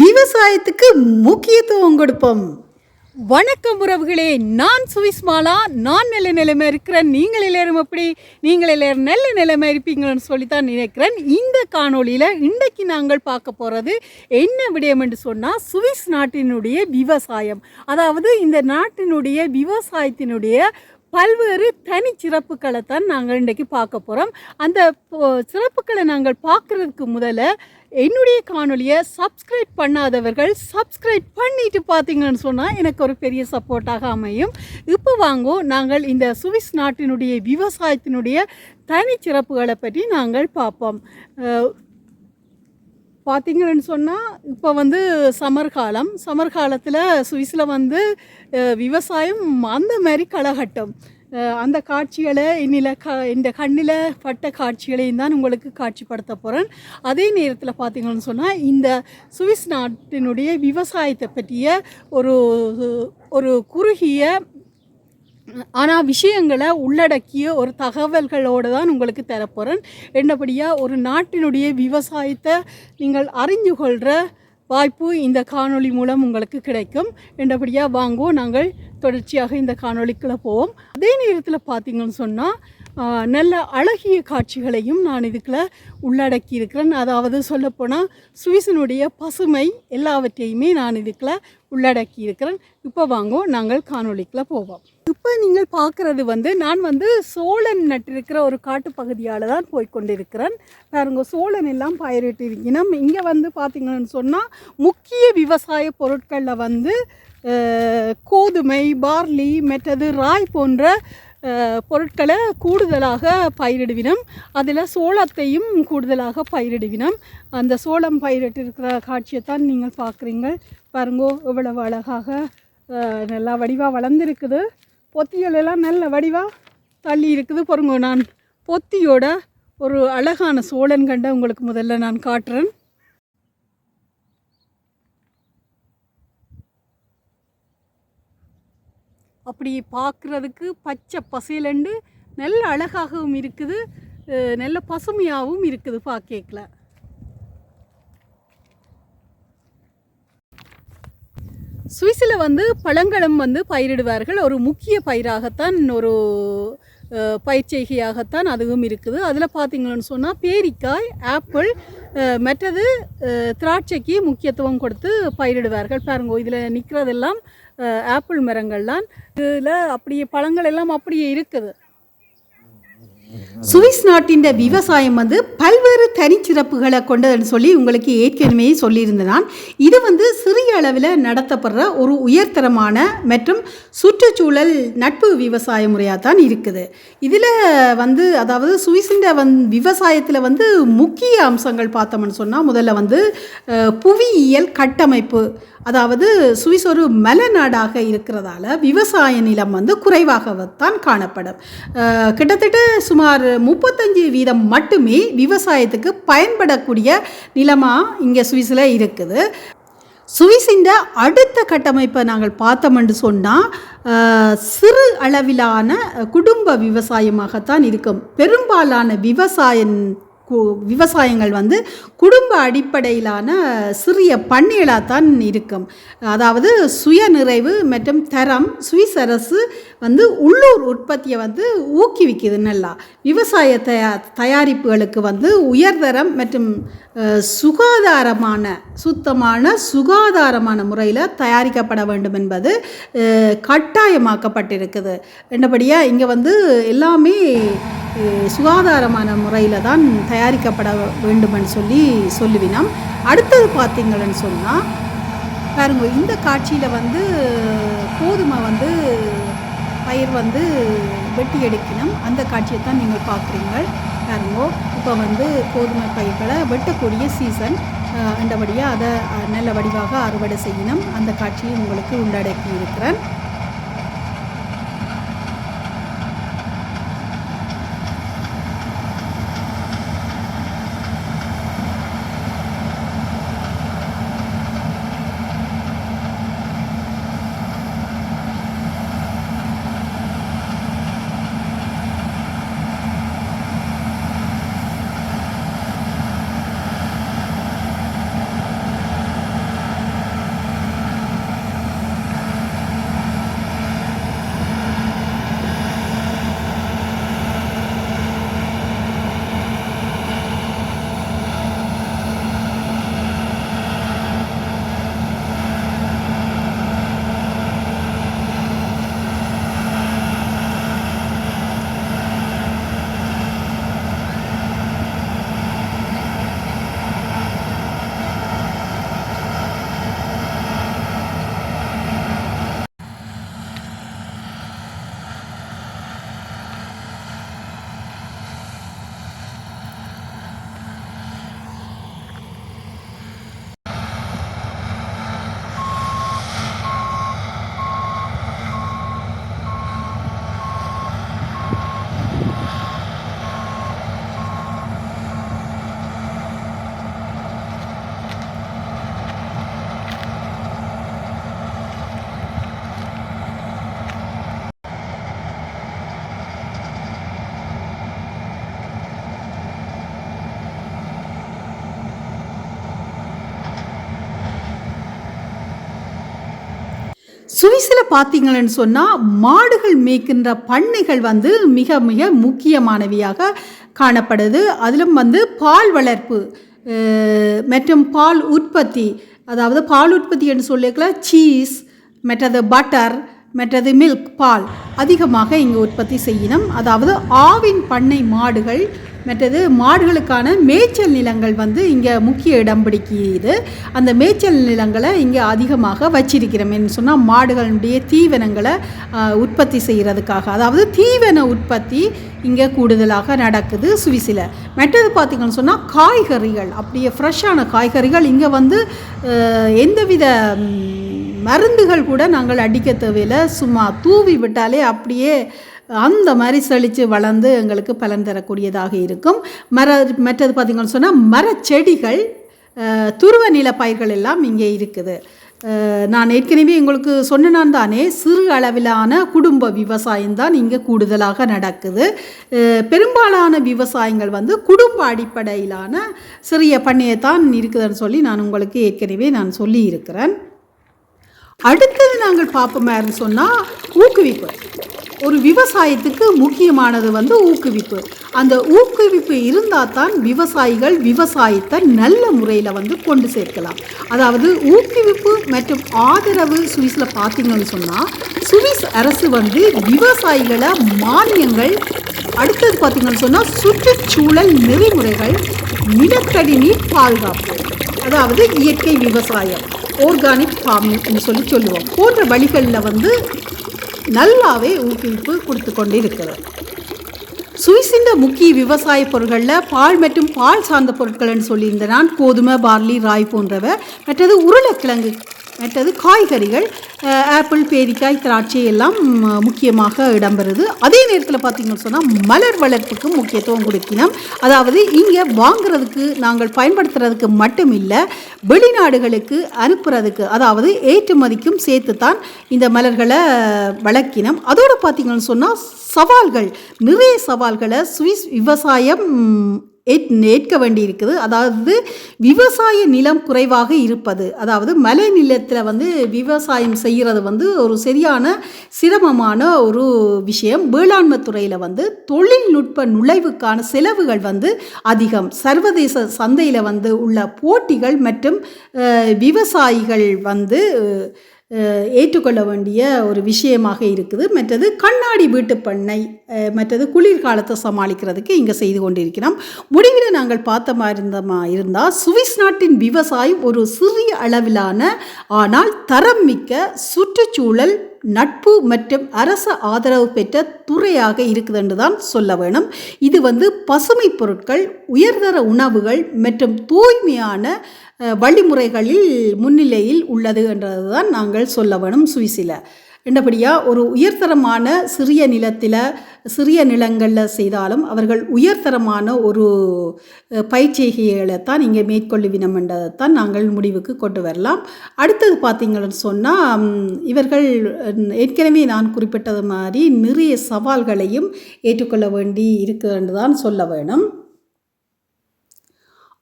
விவசாயத்துக்கு முக்கியத்துவம் கொடுப்போம். வணக்கம் உறவுகளே, நான் சுவிஸ்மாலா. நான் நல்ல நிலைமை இருக்கிறேன். நீங்கள் எல்லாரும் எப்படி? நீங்கள் எல்லாரும் நல்ல நிலைமை இருப்பீங்கன்னு சொல்லித்தான் நினைக்கிறேன். இந்த காணொலியில் இன்றைக்கு நாங்கள் பார்க்க போகிறது என்ன விடயம் என்று சொன்னால், சுவிஸ் நாட்டினுடைய விவசாயம். அதாவது இந்த நாட்டினுடைய விவசாயத்தினுடைய பல்வேறு தனி சிறப்புகளை தான் நாங்கள் இன்றைக்கு பார்க்க போகிறோம். அந்த சிறப்புகளை நாங்கள் பார்க்குறதுக்கு முதல்ல என்னுடைய காணொலியை சப்ஸ்கிரைப் பண்ணாதவர்கள் சப்ஸ்கிரைப் பண்ணிட்டு பார்த்தீங்கன்னு சொன்னால் எனக்கு ஒரு பெரிய சப்போர்ட்டாக அமையும். இப்போ வாங்கோ, நாங்கள் இந்த சுவிஸ் நாட்டினுடைய விவசாயத்தினுடைய தனி சிறப்புகளை பற்றி நாங்கள் பார்ப்போம். பார்த்திங்கன்னு சொன்னால் இப்போ சம்மர் காலத்தில் சுவிஸில் விவசாயம் அந்த மாதிரி களகட்டும். அந்த காட்சிகளை இந்த கண்ணில் பட்ட காட்சிகளையும் தான் உங்களுக்கு காட்சிப்படுத்த போகிறேன். அதே நேரத்தில் பார்த்திங்கன்னு சொன்னால் இந்த சுவிஸ் நாட்டினுடைய விவசாயத்தை பற்றிய ஒரு குறுகிய ஆனால் விஷயங்களை உள்ளடக்கிய ஒரு தகவல்களோடு தான் உங்களுக்கு தரப்போகிறேன். என்னபடியாக ஒரு நாட்டினுடைய விவசாயத்தை நீங்கள் அறிஞ்சு கொள்கிற வாய்ப்பு இந்த காணொளி மூலம் உங்களுக்கு கிடைக்கும். என்றபடியாக வாங்கோ, நாங்கள் தொடர்ச்சியாக இந்த காணொளிக்குள்ளே போவோம். அதே நேரத்தில் பார்த்திங்கன்னு சொன்னால் நல்ல அழகிய காட்சிகளையும் நான் இதுக்குள்ள உள்ளடக்கி இருக்கிறேன். அதாவது சொல்லப்போனால் சுவிஸினுடைய பசுமை எல்லாவற்றையுமே நான் இதுக்குள்ள உள்ளடக்கி இருக்கிறேன். இப்போ வாங்கோ, நாங்கள் காணொளிக்குள்ளே போவோம். இப்போ நீங்கள் பார்க்குறது நான் சோழன் நட்டிருக்கிற ஒரு காட்டு பகுதியால் தான் போய்கொண்டிருக்கிறேன். பாருங்க, சோழன் எல்லாம் பயிரிட்டு இருக்கணும். இங்கே பார்த்திங்கன்னு சொன்னால் முக்கிய விவசாய பொருட்களில் கோதுமை, பார்லி, மற்றது ராய் போன்ற பொருட்களை கூடுதலாக பயிரிடுவினம். அதில் சோளத்தையும் கூடுதலாக பயிரிடுவினம். அந்த சோளம் பயிரிட்டிருக்கிற காட்சியைத்தான் நீங்கள் பார்க்குறீங்க. பாருங்கோ, இவ்வளவு அழகாக நல்லா வடிவாக வளர்ந்துருக்குது. பொத்திகள் எல்லாம் நல்ல வடிவாக தள்ளி இருக்குது. பாருங்கோ, நான் பொத்தியோட ஒரு அழகான சோளன் கண்டை உங்களுக்கு முதல்ல நான் காட்டுறேன். அப்படி பார்க்குறதுக்கு பச்சை பசேலண்டு நல்ல அழகாகவும் இருக்குது, நல்ல பசுமையாகவும் இருக்குது பார்க்கல. சுவிஸில் பழங்களும் பயிரிடுவார்கள். ஒரு முக்கிய பயிராகத்தான், ஒரு பயிர்ச்செய்கையாகத்தான் அதுவும் இருக்குது. அதில் பார்த்திங்கன்னு சொன்னால் பேரிக்காய், ஆப்பிள், மற்றது திராட்சைக்கு முக்கியத்துவம் கொடுத்து பயிரிடுவார்கள். பாருங்க, இதில் நிற்கிறதெல்லாம் ஆப்பிள் மரங்கள்லாம். இதில் அப்படியே பழங்கள் எல்லாம் அப்படியே இருக்குது. சுவிஸ் நாட்டின் விவசாயம் பல்வேறு தனிச்சிறப்புகளை கொண்டதுன்னு சொல்லி உங்களுக்கு ஏற்கனவே சொல்லியிருந்தேன் நான். இது சிறிய அளவில் நடத்தப்படுற ஒரு உயர்தரமான மற்றும் சுற்றுச்சூழல் நட்பு விவசாய முறையாக தான் இருக்குது. இதில் அதாவது சுவிஸின் விவசாயத்தில் முக்கிய அம்சங்கள் பார்த்தோம்னு சொன்னால், முதல்ல புவியியல் கட்டமைப்பு. அதாவது சுவிஸ் ஒரு மலைநாடாக இருக்கிறதால விவசாய நிலம் குறைவாகத்தான் காணப்படும். கிட்டத்தட்ட சுமார் 35% மட்டுமே விவசாயத்துக்கு பயன்படக்கூடிய நிலமாக இங்கே சுவிஸில் இருக்குது. சுவிஸின் அடுத்த கட்டமைப்பை நாங்கள் பார்த்தோம்னு சொன்னால் சிறு அளவிலான குடும்ப விவசாயமாகத்தான் இருக்கும். பெரும்பாலான விவசாயங்கள் குடும்ப அடிப்படையிலான சிறிய பண்ணைகளாக தான் இருக்கும். அதாவது சுயநிறைவு மற்றும் தரம். சுவிஸ் அரசு உள்ளூர் உற்பத்தியை ஊக்குவிக்குது. நல்லா விவசாய தயாரிப்புகளுக்கு உயர்தரம் மற்றும் சுகாதாரமான முறையில் தயாரிக்கப்பட வேண்டும் என்பது கட்டாயமாக்கப்பட்டிருக்குது. என்னபடியாக இங்கே எல்லாமே சுகாதாரமான முறையில் தான் தயாரிக்கப்பட வேண்டுமென்னு சொல்லுவினோம். அடுத்தது பார்த்திங்கன்னு சொன்னால், பாருங்க, இந்த காட்சியில் கோதுமை பயிர் வெட்டி எடுக்கணும். அந்த காட்சியை தான் நீங்கள் பார்க்குறீங்க. பாருங்க, இப்போ கோதுமை பயிர்களை வெட்டக்கூடிய சீசன். அந்தபடியாக அதை நல்ல வடிவாக அறுவடை செய்யணும். அந்த காட்சியை உங்களுக்கு உள்ளடக்கி இருக்கிறேன். சுவிஸில் பார்த்தீங்கன்னு சொன்னால் மாடுகள் மேய்க்கின்ற பண்ணைகள் வந்து மிக மிக முக்கியமானவையாக காணப்படுது. அதிலும் வந்து பால் வளர்ப்பு மற்றும் பால் உற்பத்தி, அதாவது பால் உற்பத்தி என்று சொல்லிக்கலாம் சீஸ், மற்றது பட்டர், மற்றது மில்க், பால் அதிகமாக இங்கே உற்பத்தி செய்யணும். அதாவது ஆவின் பண்ணை மாடுகள், மற்றது மாடுகளுக்கான மேய்ச்சல் நிலங்கள் வந்து இங்கே முக்கிய இடம் பிடிக்குது. அந்த மேய்ச்சல் நிலங்களை இங்கே அதிகமாக வச்சிருக்கிறோம் என்று சொன்னால் மாடுகளுடைய தீவனங்களை உற்பத்தி செய்கிறதுக்காக. அதாவது தீவன உற்பத்தி இங்கே கூடுதலாக நடக்குது சுவிஸில். மற்றது பார்த்திங்கன்னு சொன்னால் காய்கறிகள், அப்படியே ஃப்ரெஷ்ஷான காய்கறிகள் இங்கே வந்து எந்தவித மருந்துகள் கூட நாங்கள் அடிக்க தேவையில்லை. சும்மா தூவி விட்டாலே அப்படியே அந்த மாதிரி செழித்து வளர்ந்து எங்களுக்கு பலன் தரக்கூடியதாக இருக்கும். மற்றது பார்த்திங்கன்னு சொன்னால் மரச்செடிகள், துருவ நில பயிர்கள் எல்லாம் இங்கே இருக்குது. நான் ஏற்கனவே உங்களுக்கு சொன்னேன் தானே, சிறு அளவிலான குடும்ப விவசாயம்தான் இங்கே கூடுதலாக நடக்குது. பெரும்பாலான விவசாயங்கள் வந்து குடும்ப அடிப்படையிலான சிறிய பண்ணையத்தான் இருக்குதுன்னு சொல்லி நான் உங்களுக்கு ஏற்கனவே நான் சொல்லி இருக்கிறேன். அடுத்தது நாங்கள் பார்ப்போம் சொன்னால் ஊக்குவிப்பு. ஒரு விவசாயத்துக்கு முக்கியமானது வந்து ஊக்குவிப்பு. அந்த ஊக்குவிப்பு இருந்தால் தான் விவசாயிகள் விவசாயத்தை நல்ல முறையில் வந்து கொண்டு சேர்க்கலாம். அதாவது ஊக்குவிப்பு மற்றும் ஆதரவு சுவிஸில் பார்த்தீங்கன்னு சொன்னால் சுவிஸ் அரசு வந்து விவசாயிகளை மானியங்கள், அடுத்தது பார்த்தீங்கன்னு சொன்னால் சுற்றுச்சூழல் நெறிமுறைகள், நிலத்தடி நீர் பாதுகாப்பு, அதாவது இயற்கை விவசாயம், ஆர்கானிக் ஃபார்மிங் சொல்லுவோம், போன்ற வழிகளில் வந்து நல்லாவே ஊக்குவிப்பு கொடுத்து கொண்டு இருக்கிறது. சுவிஸின் முக்கிய விவசாய பொருட்களில் பால் மற்றும் பால் சார்ந்த பொருட்கள்னு சொல்லியிருந்தேன் நான். கோதுமை, பார்லி, ராய் போன்றவை. மற்றது உருளைக்கிழங்கு, மற்றது காய்கறிகள், ஆப்பிள், பேரிக்காய், திராட்சை எல்லாம் முக்கியமாக இடம்பெறுது. அதே நேரத்தில் பார்த்திங்கன்னு சொன்னால் மலர் வளர்ப்புக்கு முக்கியத்துவம் கொடுக்கணும். அதாவது இங்கே வாங்குறதுக்கு, நாங்கள் பயன்படுத்துறதுக்கு மட்டும் இல்லை, வெளிநாடுகளுக்கு அனுப்புறதுக்கு, அதாவது ஏற்றுமதிக்கும் சேர்த்து தான் இந்த மலர்களை வளர்க்கினோம். அதோடு பார்த்திங்கன்னு சொன்னால் சவால்கள், நிறைய சவால்களை சுவிஸ் விவசாயம் ஏற்க வேண்டி இருக்குது. அதாவது விவசாய நிலம் குறைவாக இருப்பது, அதாவது மலை நிலத்தில் வந்து விவசாயம் செய்கிறது வந்து ஒரு சரியான சிரமமான ஒரு விஷயம். வேளாண்மை துறையில் வந்து தொழில்நுட்ப நுழைவுக்கான செலவுகள் வந்து அதிகம். சர்வதேச சந்தையில் வந்து உள்ள போட்டிகள் மற்றும் விவசாயிகள் வந்து ஏற்றுக்கொள்ள வேண்டிய ஒரு விஷயமாக இருக்குது. மற்றது கண்ணாடி வீட்டு பண்ணை, மற்றது குளிர்காலத்தை சமாளிக்கிறதுக்கு இங்கே செய்து கொண்டிருக்கிறோம். முடிவில் நாங்கள் பார்த்த மாதிரி இருந்தால் சுவிஸ் நாட்டின் விவசாயம் ஒரு சிறிய அளவிலான ஆனால் தரம் மிக்க சுற்றுச்சூழல் நட்பு மற்றும் அரச ஆதரவு பெற்ற துறையாக இருக்குது என்று தான் சொல்ல வேணும். இது வந்து பசுமை பொருட்கள், உயர்தர உணவுகள் மற்றும் தூய்மையான வழிமுறைகளில் முன்னிலையில் உள்ளது என்றது தான் நாங்கள் சொல்ல வேணும் சுவிஸில். என்றபடியாக ஒரு உயர்தரமான சிறிய நிலங்களில் செய்தாலும் அவர்கள் உயர்தரமான ஒரு பயிற்சிகளை தான் இங்கே மேற்கொள்ளுவினம் என்றதைத்தான் நாங்கள் முடிவுக்கு கொண்டு வரலாம். அடுத்தது பார்த்திங்கன்னு சொன்னால் இவர்கள் ஏற்கனவே நான் குறிப்பிட்டது மாதிரி நிறைய சவால்களையும் ஏற்றுக்கொள்ள வேண்டி இருக்குது என்று தான் சொல்ல வேணும்.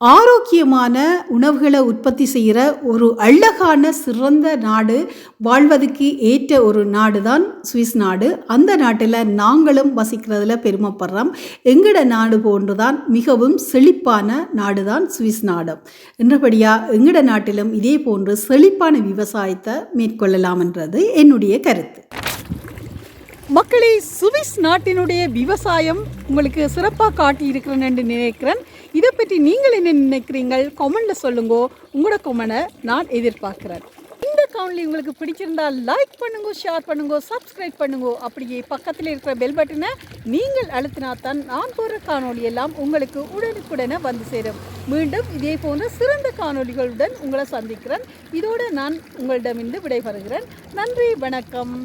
ஆரோக்கியமான உணவுகளை உற்பத்தி செய்கிற ஒரு அழகான சிறந்த நாடு, வாழ்வதற்கு ஏற்ற ஒரு நாடு தான் சுவிஸ் நாடு. அந்த நாட்டில் நாங்களும் வசிக்கிறதுல பெருமைப்படுறோம். எங்கட நாடு போன்று தான் மிகவும் செழிப்பான நாடு தான் சுவிஸ் நாடு. என்றபடியாக எங்கட நாட்டிலும் இதே போன்று செழிப்பான விவசாயத்தை மேற்கொள்ளலாம் என்றது என்னுடைய கருத்து. மக்களே, சுவிஸ் நாட்டினுடைய விவசாயம் உங்களுக்கு சிறப்பாக காட்டி இருக்கிறேன்னு நினைக்கிறேன். இதை பற்றி நீங்கள் என்ன நினைக்கிறீங்கள்? கமெண்ட்ல சொல்லுங்க. உங்களோட கமெண்ட்டை நான் எதிர்பார்க்குறேன். இந்த காணொலி உங்களுக்கு பிடிச்சிருந்தால் லைக் பண்ணுங்க, ஷேர் பண்ணுங்க, சப்ஸ்கிரைப் பண்ணுங்க. அப்படியே பக்கத்தில் இருக்கிற பெல் பட்டனை நீங்கள் அழுத்தினாத்தான் நான் போடுற காணொலி எல்லாம் உங்களுக்கு உடனுக்குடனே வந்து சேரும். மீண்டும் இதே போன்ற சிறந்த காணொலிகளுடன் உங்களை சந்திக்கிறேன். இதோடு நான் உங்களிடமிருந்து விடைபெறுகிறேன். நன்றி, வணக்கம்.